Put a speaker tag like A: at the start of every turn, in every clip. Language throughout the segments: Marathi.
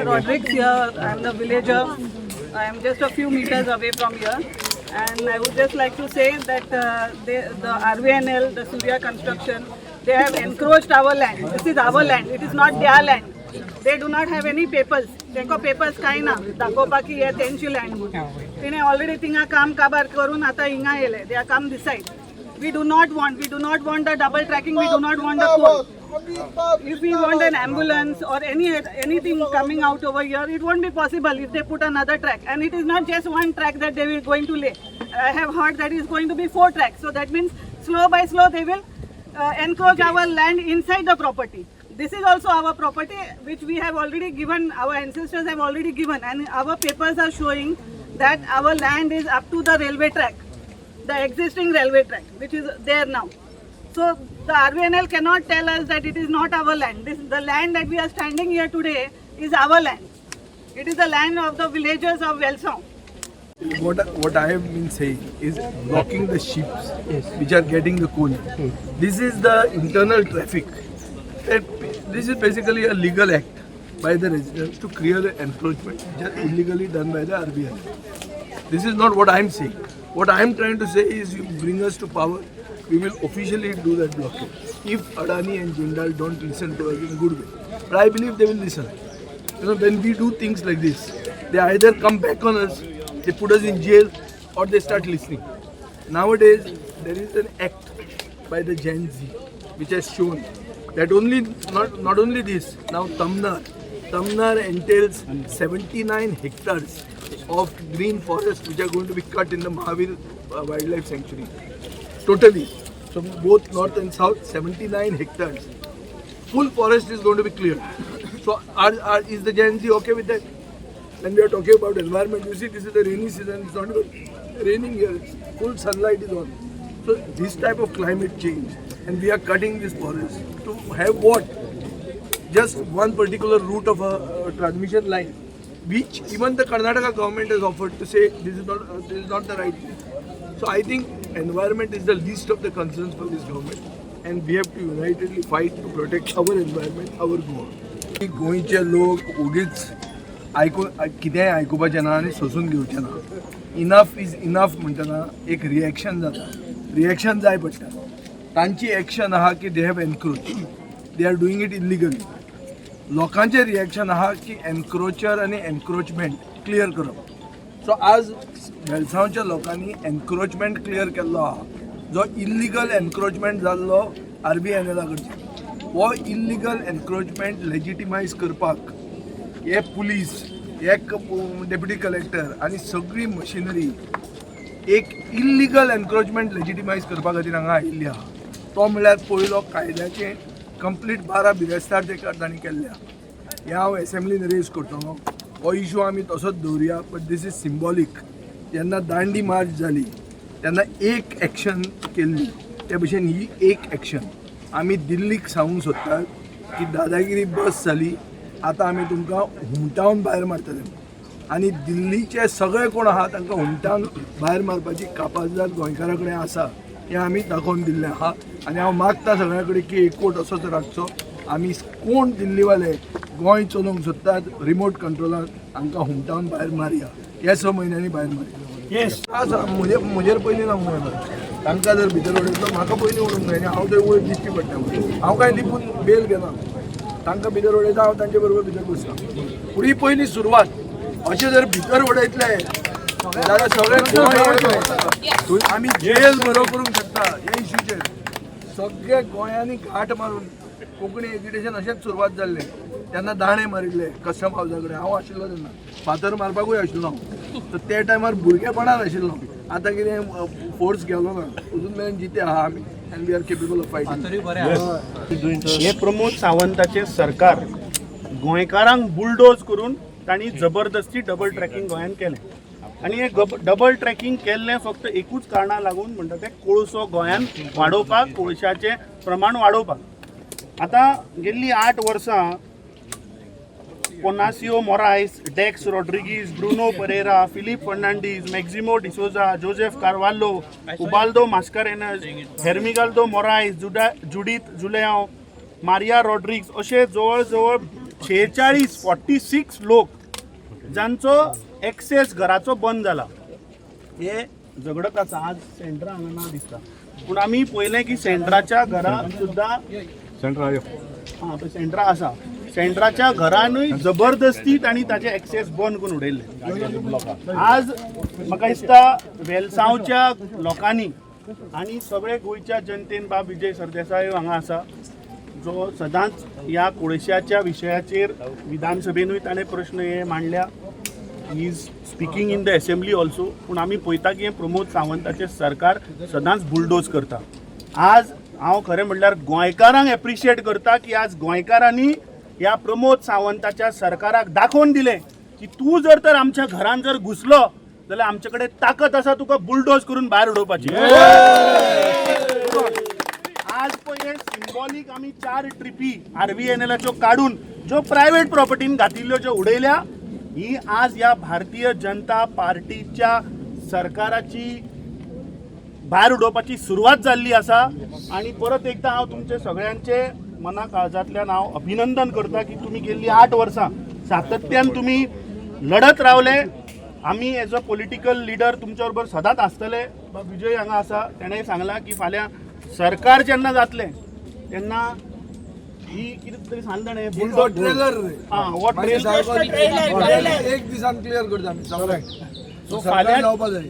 A: Rodriguez here. I am the villager. I am just a few meters away from here, and I would just like to say that the RVNL, the Surya Construction, they have encroached our land. This is our land. It is not their land. They do not have any papers. तेंको papers काय ना दाखोवपाक की हे तेंची land म्हणून. तिने already थिंगा काम काबार करून आता हिंगा येले. They are come this side. We do not want the double tracking. We do not want the coal. If we want an ambulance or anything coming out over here, it won't be possible if they put another track. And it is not just one track that they will going to lay. I have heard that is going to be 4 tracks. So that means slow by slow they will encroach our land inside the property. This is also our property which we have already given, our ancestors have already given, and our papers are showing that our land is up to the railway track, the existing railway track which is there now. So the RVNL cannot tell us that it is not our land. The land that we are standing here today is our land. It is the land of the villagers of Welsong.
B: What I have been saying is blocking the ships which are getting the coal. This is the internal traffic. This is basically a legal act by the residents to clear the encroachment which are illegally done by the RVNL. This is not what I am saying. What I am trying to say is you bring us to power, we will officially do that blockade. If Adani and Jindal don't listen to us in good way. But I believe they will listen. You know, when we do things like this, they either come back on us, they put us in jail, or they start listening. Nowadays, there is an act by the Gen Z which has shown that not only this, now Tamnar entails 79 hectares of green forest which are going to be cut in the Mahavir Wildlife Sanctuary. Totally. So both north and south, 79 hectares. Full forest is going to be cleared. So is the Gen Z okay with that? When we are talking about environment, you see this is the rainy season, it's not raining here, full sunlight is on. So this type of climate change, and we are cutting this forest to have what? Just one particular route of a transmission line, which even the Karnataka government has offered to say this is not the right thing. So I think environment is the least of the concerns for this government, and we have to unitedly fight to protect our environment, our Goa. गोंयचे लोक उगीच कितेंय आयकुपाचें ना आनी सोसून घेवचें ना. इनफ इज इनफ म्हणटना एक रिएक्शन जाता. रिएक्शन जाय पडटा. तांची एक्शन आहा की they have encroach, they are doing it illegally. लोकांचें रिएक्शन आहा की एनक्रोचर आनी एनक्रोचमेंट क्लियर करप. सो आज वेलसांवच्या लोकांनी एनक्रोचमेंट क्लियर केल्लो आहा, जो इल्लिगल एनक्रोचमेंट जाल्लो RVNL कडच्यान. हो इल्लिगल एनक्रोचमेंट लेजिटिमायज करपाक हे पुलीस, हे डेप्युटी कलेक्टर आनी सगळी मशिनरी एक इल्लिगल एनक्रोचमेंट लेजिटिमायज करपा खातीर हांगा आयिल्ली आहा. तो म्हळ्यार पयलो कायद्याचें कंप्लीट 12 बिरेस्तार ते तांणी केल्ले आहा. हे हांव एसेंब्लीन रेज करतलो. हो इशू आमी तसोच दवरुया, बट दीस इज सिंबॉलीक. जेन्ना दांडी मार्च जाली तेन्ना एक एक्शन केल्ली, ते भशेन ही एक एक्शन आमी दिल्लीक सांगूंक सोदतात की दादागिरी बस जाली, आतां आमी तुमकां हुमटावन भायर मारतले. आनी दिल्लीचे सगळे कोण आहा तांकां हुमटावन भायर मारपाची कापाजदाद गोंयकारा कडेन आसा हें आमी दाखोवन दिल्लें आहा. आनी हांव मागता सगळ्या कडेन की एकवट असोच राखचो. आमी कोण दिल्लीवाले गोंय चलोवंक सोदतात रिमोट कंट्रोलान हांकां हुमटावन भायर मारया. ह्या 6 म्हयन्यांनी भायर मारया. येस म्हजेर पयलीं लावंक जाय. तांकां जर भितर उडयतलो म्हाका पयलीं उडोवंक जाय. हांव थंय वयर दिश्टी पडटा. हांव कांय लिपून बेल घेना. तांकां भितर उडयता, हांव तांचे बरोबर भितर बसता. पूण ही पयली सुरवात. अशें जर भितर उडयतले जाल्यार सगळे आमी जेल बरो करूंक शकता. हे इश्यूचेर सगळे गोंयांनी घाट मारून कोंकणी एज्युकेशन अशेंच सुरवात जाल्लें. तेन्ना दाणे मारिल्ले कस्टम हावजा कडेन. हांव आशिल्लो तेन्ना, फातर मारपाकूय आशिल्लो हांव. तर त्या टायमार भुरगेपणान आशिल्लो. आतां कितें फोर्स गेलो ना. अजून मेरेन जिते आहा आमी and we are capable of fighting.
C: हे प्रमोद सावंताचे सरकार गोंयकारांक बुलडोज करून तांणी जबरदस्ती डबल ट्रॅकिंग गोंयांत केलें आनी हे डबल ट्रॅकिंग केल्लें फक्त एकूच कारणां लागून म्हणटा तें कोळसो गोंयांत वाडोवपाक, कोळशाचें प्रमाण वाडोवपाक. आतां गेल्लीं 8 वर्सां पोनासियो मोरायस, डेक्स रॉड्रिगीज, ब्रुनो परेरा, फिलिप फर्नांडीस, मॅक्सिमो डिसोजा, जोसेफ कार्वाल्हो, उबाल्दो मास्कारेनस, हेर्मिगाल्दो मोरायस, जुडीथ जुलियांव, मारिया रॉड्रिग्स असे जवळ जवळ 46 लोक जांचो एक्सेस घराचो बंद जाला. हे झगडत आसा. आज सेंट्रा हांगा ना दिसता, पूण आमी पळयलें की सेंट्राच्या घरान सुद्दां सेंट्रा आसा. सेंट्राच्या घरानूय जबरदस्ती तांणी ताचे एक्सेस बंद करून उडयल्ले. आज म्हाका दिसता वेलसांवच्या लोकांनी आनी सगळे गोंयच्या जनतेन बाब विजय सरदेसाय हांगा आसा, जो सदांच ह्या कोळशाच्या विशयाचेर विधानसभेनूय ताणें प्रश्न हे मांडल्या. He is speaking in the assembly also. पूण आमी पळयता की प्रमोद सावंताचें सरकार सदांच बुलडोज करता. आज हांव खरें म्हणल्यार गोंयकारांक एप्रिशिएट करता की आज गोंयकारांनी ह्या प्रमोद सावंताच्या सरकाराक दाखोवन दिलें की तूं जर तर आमच्या घरान जर घुसलो जाल्यार आमचे कडेन ताकद आसा तुका बुलडोज करून भायर उडोवपाची. आज पळय हे सिंबॉलीक आमी 4 ट्रिपी RVNLच्यो काडून ज्यो प्रायव्हेट प्रॉपर्टीन घातिल्ल्यो ज्यो उडयल्या, ही आज ह्या भारतीय जनता पार्टीच्या सरकाराची भायर उडोवपाची सुरवात जाल्ली आसा. आनी परत एकदां हांव तुमचे सगळ्यांचे मना काळजांतल्यान हांव अभिनंदन करता की तुमी गेल्लीं 8 वर्सां सातत्यान तुमी लढत रावले. आमी एज अ पॉलिटिकल लिडर तुमच्या बरोबर सदांच आसतले. विजय हांगा आसा, तेणें सांगलां की फाल्यां सरकार जेन्ना जातलें तेन्ना ही कितें तरी सांगलें ताणें
B: ट्रेलर
C: हो ट्रेलर
B: एक दिसान क्लियर करता आमी सगळ्यांक.
C: सो फाल्यां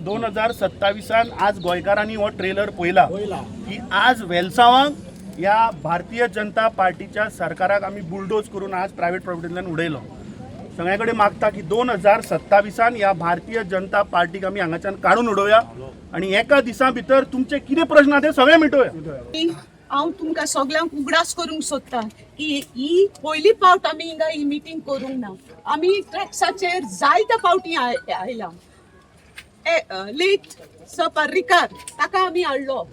C: 2027 आज गोंयकारांनी हो ट्रेलर पळयला की आज वेलसांवांक ह्या भारतीय जनता पार्टीच्या सरकाराक आमी बुलडोज करून आज प्रायव्हेट प्रॉपर्टींतल्यान उडयलो. सगळ्या कडेन मागता की 2027 ह्या भारतीय जनता पार्टीक आमी हांगाच्यान काडून उडोवया आनी एका दिसा भितर तुमचे कितें प्रश्न आहा ते सगळे मिटोवया.
D: हांव तुमकां सगळ्यांक उगडास करूंक सोदतां की ही पयली फावट आमी हिंगा ही मिटींग करूंक ना. आमी ट्रॅक्साचेर जायत्या फावटी आयला. लेट सर पर्रीकार ताका आमी हाडलो,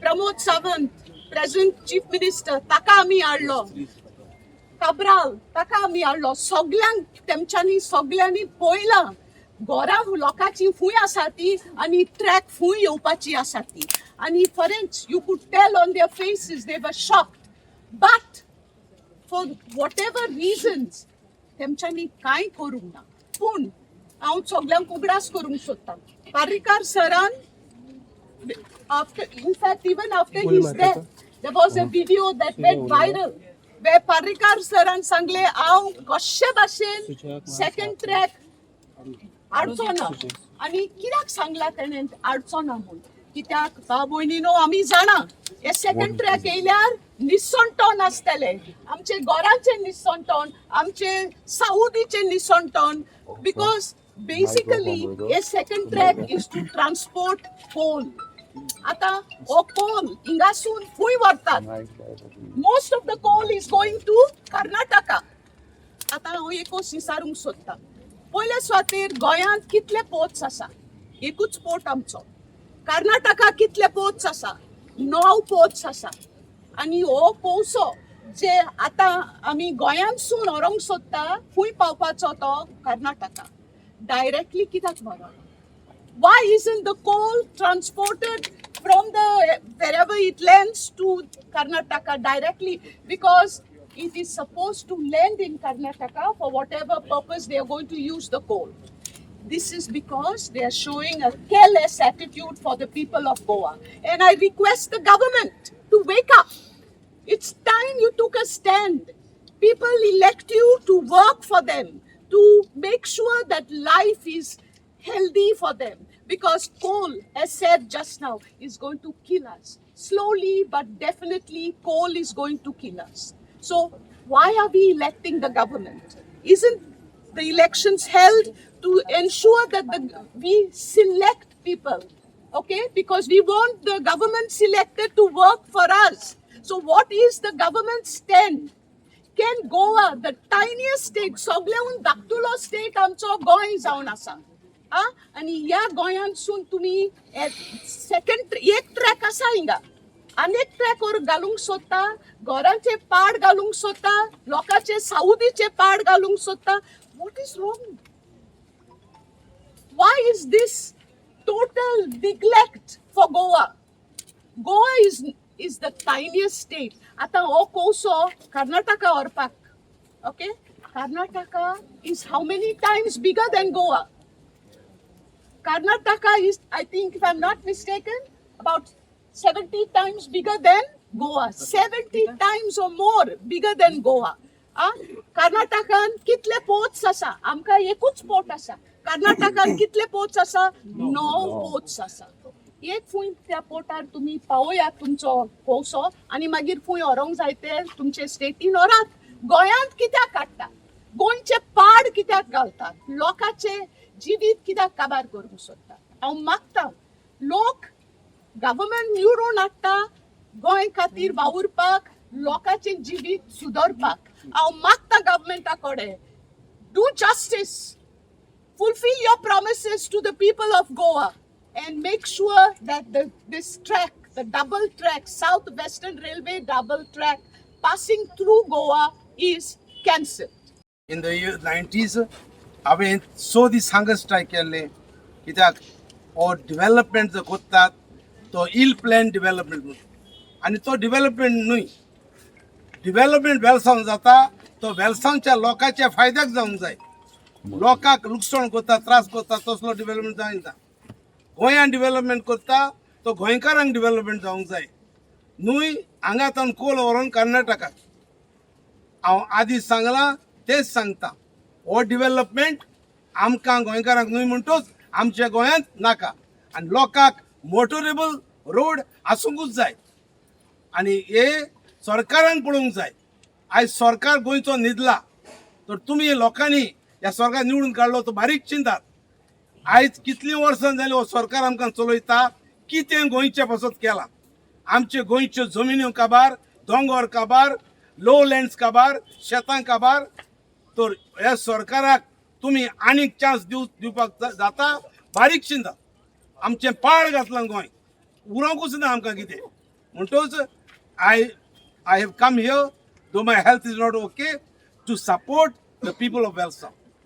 D: Pramod Sawant present chief minister ताका आमी हाडलो, काब्राल ताका आमी हाडलो. सगळ्यांक तेमच्यांनी सगळ्यांनी पळयलां घरां लोकांची खूंय आसा ती आनी ट्रॅक खूंय येवपाची आसा ती. आनी फरेंच you could tell on their faces they were shocked. But for whatever reasons तेमच्यांनी कांय करूंक ना. पूण हांव सगळ्यांक उगडास करूंक सोदतां, पर्रीकार सरान after, in fact, even after his death, there was a video that went viral where Parrikar saran sangle हांव कशे भाशेन सेकंड ट्रॅक हाडचो ना. आनी कित्याक सांगला तेणें हाडचो ना म्हूण, कित्याक भाव भयणीनो आमी जाणा हे सेकंड ट्रॅक येयल्यार निसंटोन आसतले, आमचे गोरांचे निसंटोन, आमचे साउदीचे निसंटोन. बिकॉज बेसिकली हे second track is to transport coal. आता हो कोल हिंगासून खूंय व्हरतात. Most of the coal is going to Karnataka. आता हांव एकूच विचारूंक सोदतां, पयले सुवातेर गोंयांत कितले पोर्ट्स आसा? एकूच पोर्ट आमचो. कर्नाटका कितले पोर्ट्स आसा? 9 पोर्ट्स आसा. आनी हो कोळसो जे आता आमी गोंयांतसून व्हरोंक सोदता खूंय पावपाचो तो कर्नाटका. डायरेक्टली कित्याक व्हरप? Why isn't the coal transported from wherever it lands to Karnataka directly? Because it is supposed to land in Karnataka for whatever purpose they are going to use the coal. This is because they are showing a careless attitude for the people of Goa. And I request the government to wake up. It's time you took a stand. People elect you to work for them, to make sure that life is healthy for them, because coal, as said just now, is going to kill us. Slowly but definitely coal is going to kill us. So why are we electing the government? Isn't the elections held to ensure that we select people okay? Because we want the government selected to work for us. So what is the government stand? Can Goa, the tiniest state, सगळ्याहून धाकटुलो state आमचो गोंय जावन आसा. आनी ह्या गोंयांतसून तुमी सेकंड एक ट्रॅक आसा हिंगा. अनेक ट्रॅक वर घालूंक सोदता, घरांचे पाड घालूंक सोदता, लोकांचे सावदीचे पाड घालूंक सोदता. What is wrong? Why is this total neglect for Goa? Goa is the tiniest state. Ata ho koso Karnataka orpak. Okay? Karnataka is how many times bigger than Goa? Karnataka is, I think, if I'm not mistaken, about 70 times bigger than Goa. 70 times or more bigger than Goa. कर्नाटकान कितले पोर्ट्स आसा? आमकां एकूच पोर्ट आसा. कर्नाटकान कितले पोर्ट्स आसा? 9 पोर्ट्स आसा. एक फूंय त्या पोर्टार तुमी पावयात तुमचो कोसो आनी मागीर फूंय व्हरोंक जाय ते तुमचे स्टेटीन व्हरात. गोंयांत कित्याक काडटा? गोंयचे पाड कित्याक घालतात? लोकांचे जिवीत कित्याक काबार करूंक सोदता? हांव मागता लोक गव्हर्मेंट निवडून हाडटा गोंय खातीर वावुरपाक, लोकांचे जिवीत सुदरपाक. हांव मागता गव्हर्मेंटा कडेन, do justice, fulfill your promises to the people of Goa and make sure that this track, the double track, South Western Railway double track passing through Goa is cancelled.
E: In the year 90s, हांवें सो दीस हांगा स्ट्रायक केल्लें कित्याक हो डेव्हलपमेंट जो कोत्तात तो इल प्लॅन डेव्हलपमेंट म्हणून. आनी तो डेव्हलपमेंट न्हय, डेव्हलपमेंट वेलसावन जाता तो वेलसावच्या लोकांच्या फायद्याक जावंक जाय. लोकांक लुकसाण करता, त्रास करता तसलो डेव्हलपमेंट जायना. गोंयान डेव्हलपमेंट करता तो गोंयकारांक डेव्हलपमेंट जावंक जाय न्हय हांगातान कोल व्हरोन कर्नाटकाक. हांव आदींच सांगलां तेच सांगता, हो डेव्हलपमेंट आमकां गोंयकारांक न्हय म्हणटूच आमच्या गोंयांत नाका. आनी लोकांक मोटरेबल रोड आसूंकूच जाय आनी हे सरकारान पळोवंक जाय. आयज सरकार गोंयचो न्हिदला तर तुमी लोकांनी ह्या सरकार निवडून काडलो तो बारीक चिंतात. आयज कितलीं वर्सां जालीं हो सरकार आमकां चलयता, कितें गोंयचे पासत केलां. आमचे गोंयच्यो जमिन्यो काबार, दोंगर काबार, लो लँड्स काबार, शेतां काबार. तर ह्या सरकाराक तुमी आनीक चान्स दिवपाक जाता, बारीक चिंतात. आमचें पाड घातलां गोंय, उरोंकूच ना आमकां कितें. म्हणटूच I have come here, though my health is not okay, to support the people of Welsam.